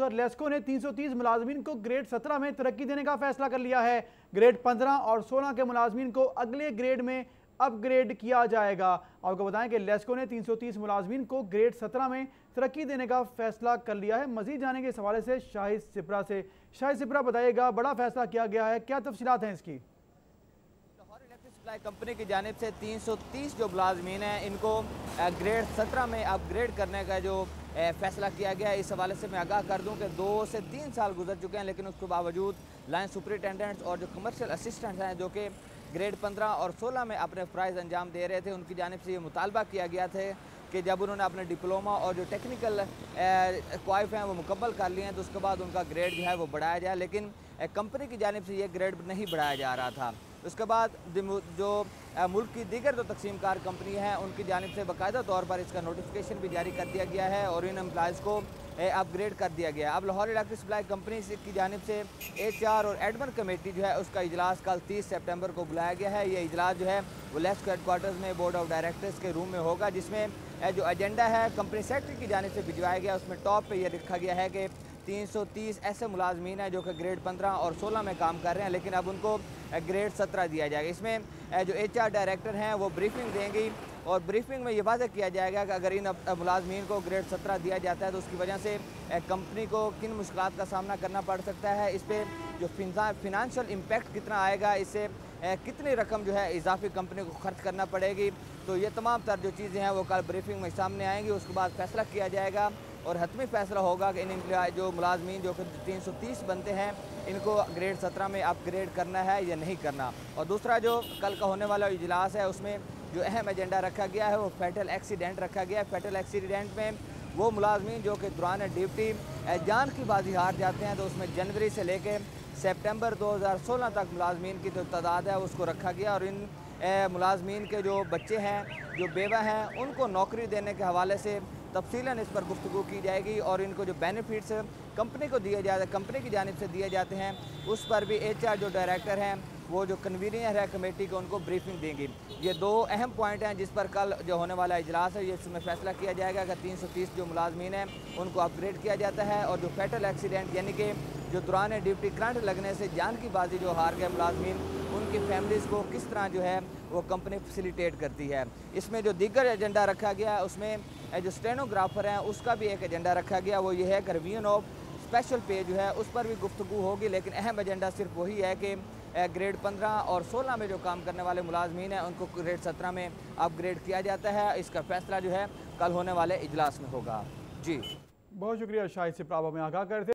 उधर लेस्को ने 330 मुलाजमीन को ग्रेड 17 में तरक्की देने का फैसला कर लिया है। ग्रेड 15 और 16 के मुलाजमीन को अगले ग्रेड में अपग्रेड किया जाएगा। आपको बताएं कि लेस्को ने 330 मुलाजमीन को ग्रेड 17 में तरक्की देने का फैसला कर लिया है। मजीद जानेंगे इस हवाले से शाहिद सिपरा से। शाहिद सिपरा, बताइएगा, बड़ा फैसला किया गया है, क्या तफसीलात हैं इसकी? सप्लाई कंपनी की जानिब से 330 जो मुलाजमीन हैं इनको ग्रेड 17 में अपग्रेड करने का जो फैसला किया गया है। इस हवाले से मैं आगाह कर दूं कि 2 से 3 साल गुजर चुके हैं, लेकिन उसके बावजूद लाइन सुपरिटेंडेंट्स और जो कमर्शियल असिस्टेंट्स हैं जो कि ग्रेड 15 और 16 में अपने फ़राइज़ अंजाम दे रहे थे, उनकी जानिब से ये मुतालबा किया गया था कि जब उन्होंने अपने डिप्लोमा और जो टेक्निकल क्वाइफ हैं वो मुकम्मल कर लिए हैं तो उसके बाद उनका ग्रेड जो है वो बढ़ाया जाए, लेकिन कंपनी की जानिब से ये ग्रेड नहीं बढ़ाया जा रहा था। उसके बाद जो मुल्क की दीगर जो तकसीमकार कंपनी है उनकी जानिब से बाकायदा तौर पर इसका नोटिफिकेशन भी जारी कर दिया गया है और इन एम्प्लॉयज़ को अपग्रेड कर दिया गया है। अब लाहौर इलेक्ट्रिक सप्लाई कंपनी की जानिब से HR और एडमिन कमेटी जो है उसका इजलास कल 30 सितंबर को बुलाया गया है। ये इजलास जो है वो लेफ्ट हेडक्वार्टर्स में बोर्ड ऑफ डायरेक्टर्स के रूम में होगा, जिसमें जो एजेंडा है कंपनी सेक्रेटरी की जानिब से भिजवाया गया। उसमें टॉप पे ये लिखा गया है कि 330 ऐसे मुलाजमीन हैं जो कि ग्रेड 15 और 16 में काम कर रहे हैं, लेकिन अब उनको ग्रेड 17 दिया जाएगा। इसमें जो HR डायरेक्टर हैं वो ब्रीफिंग देंगी और ब्रीफिंग में ये वाज़ह किया जाएगा कि अगर इन मुलाजमीन को ग्रेड 17 दिया जाता है तो उसकी वजह से कंपनी को किन मुश्किलात का सामना करना पड़ सकता है, इस पर जो फिनंशियल इम्पेक्ट कितना आएगा, इससे कितनी रकम जो है इजाफी कंपनी को खर्च करना पड़ेगी। तो ये तमाम तर जो चीज़ें हैं वो कल ब्रीफिंग में सामने आएंगी। उसके बाद फैसला किया जाएगा और हतमी फैसला होगा कि इन जो मुलाजमीन जो 330 बनते हैं इनको ग्रेड 17 में अपग्रेड करना है या नहीं करना। और दूसरा जो कल का होने वाला इजलास है उसमें जो अहम एजेंडा रखा गया है वो फैटल एक्सीडेंट रखा गया है। फैटल एक्सीडेंट में वो मुलाजमीन जो कि दौरान ड्यूटी जान की बाजी हार जाते हैं, तो उसमें जनवरी से लेकर सितंबर 2016 तक मुलाजमीन की जो तादाद है उसको रखा गया और इन मुलाजमीन के जो बच्चे हैं, जो बेवा हैं, उनको नौकरी देने के हवाले से तफसीलन इस पर गुफ्तगू की जाएगी और इनको जो बेनिफिट्स कंपनी को दिए जाते कंपनी की जानिब से दिए जाते हैं उस पर भी HR जो डायरेक्टर हैं वो जो कन्वीनर है कमेटी को उनको ब्रीफिंग देंगी। ये 2 अहम पॉइंट हैं जिस पर कल जो होने वाला इजलास है ये इसमें फैसला किया जाएगा कि 330 जो मुलाजमीन हैं उनको अपग्रेड किया जाता है और जो फैटल एक्सीडेंट यानी कि जो दौरान ड्यूटी करंट लगने से जान की बाजी जो हार गए मुलाजमीन उनकी फैमिलीज़ को किस तरह जो है वो कंपनी फैसिलिटेट करती है। इसमें जो दीगर एजेंडा रखा गया है उसमें जो स्टेनोग्राफर हैं उसका भी एक एजेंडा रखा गया, वो ये है कि रिवीजन ऑफ स्पेशल पे जो है उस पर भी गुफ्तगू होगी, लेकिन अहम एजेंडा सिर्फ वही है कि ग्रेड 15 और 16 में जो काम करने वाले मुलाजमीन हैं उनको ग्रेड 17 में अपग्रेड किया जाता है। इसका फैसला जो है कल होने वाले इजलास में होगा। जी बहुत शुक्रिया शाहिद सिपरा, में आगाह करते